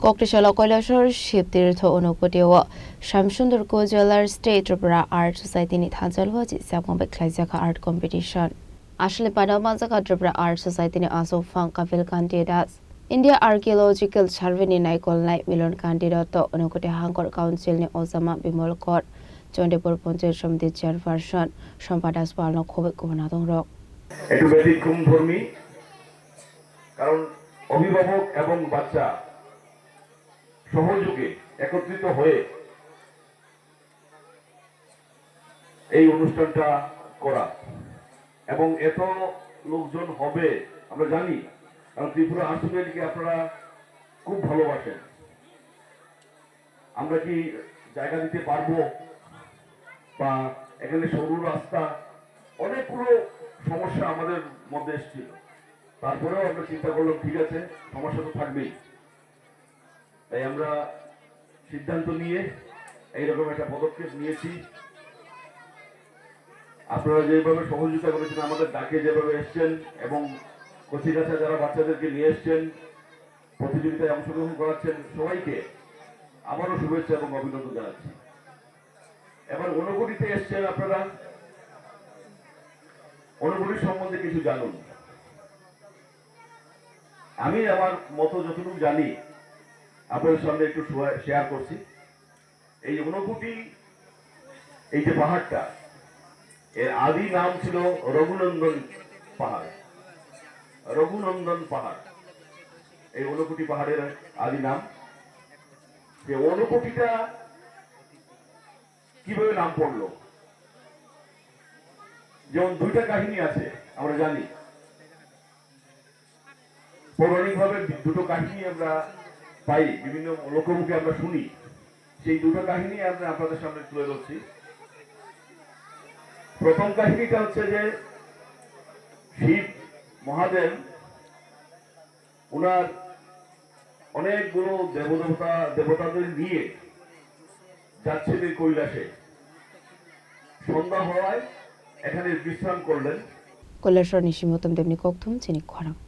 Koktishala Koilashore Shiptirtho Onokotewa Shamsundur Kojalar State Tripura Art Society ni Thanjalwaji Sapombe Klaisaka Art Competition. Ashli Padamazaka Tripura Art Society ni also found Kavil candidates. India Archaeological Survey ni Naikol Night Milon candidate Onokote Hangkor Council ni Osama Bimol Court. Jondepur Ponche Shamdi Chairperson Shampadas Palno Kobek Govanadong Rock. একটু ব্যতিক্রম ধর্মী কারণ অভিভাবক এবং বাচ্চা সহযোগে একত্রিত হয়ে এই অনুষ্ঠানটা করা এবং এত লোকজন হবে আমরা জানি কারণ ত্রিপুরা আর্ট সোসাইটিকে আপনারা খুব ভালোবাসেন আমরা কি জায়গা দিতে পারবো বা এখানে সরু রাস্তা অনেকগুলো সমস্যা আমাদের মধ্যে এসেছিল তারপরেও আমরা চিন্তা করলাম ঠিক আছে সমস্যা তো থাকবেই তাই আমরা সিদ্ধান্ত নিয়ে এইরকম একটা পদক্ষেপ নিয়েছি আপনারা যেভাবে সহযোগিতা করেছেন আমাদের ডাকে যেভাবে এসছেন এবং কচিকাছা যারা বাচ্চাদেরকে নিয়ে এসছেন প্রতিযোগিতায় অংশগ্রহণ করাচ্ছেন সবাইকে আবারও শুভেচ্ছা এবং অভিনন্দন জানাচ্ছি এবার ঊনকোটিতে এসছেন আপনারা ঊনকোটির সম্বন্ধে কিছু জানুন আমি আমার মতো যতটুকু জানি আপনাদের সামনে একটু শেয়ার করছি এই ঊনকোটি এই যে পাহাড়টা এর আদি নাম ছিল রঘুনন্দন পাহাড় রঘুনন্দন পাহাড় এই ঊনকোটি পাহাড়ের আদি নাম যে ঊনকোটিটা কিভাবে নাম পড়লো যেমন দুইটা কাহিনী আছে আমরা জানি পৌরাণিকভাবে দুটো কাহিনী আমরা পাই বিভিন্ন লোকমুখে আমরা শুনি সেই দুটো কাহিনী আমরা আপনাদের সামনে তুলে ধরছি প্রথম কাহিনীটা হচ্ছে যে শিব মহাদেব ওনার অনেকগুলো দেবতাদের নিয়ে যাচ্ছিলেন কৈলাসে সন্ধ্যা হওয়ায় এখানে বিশ্রাম করলেন কৈলাসর নিশিমতম দেবনি kokthum চিনি খরা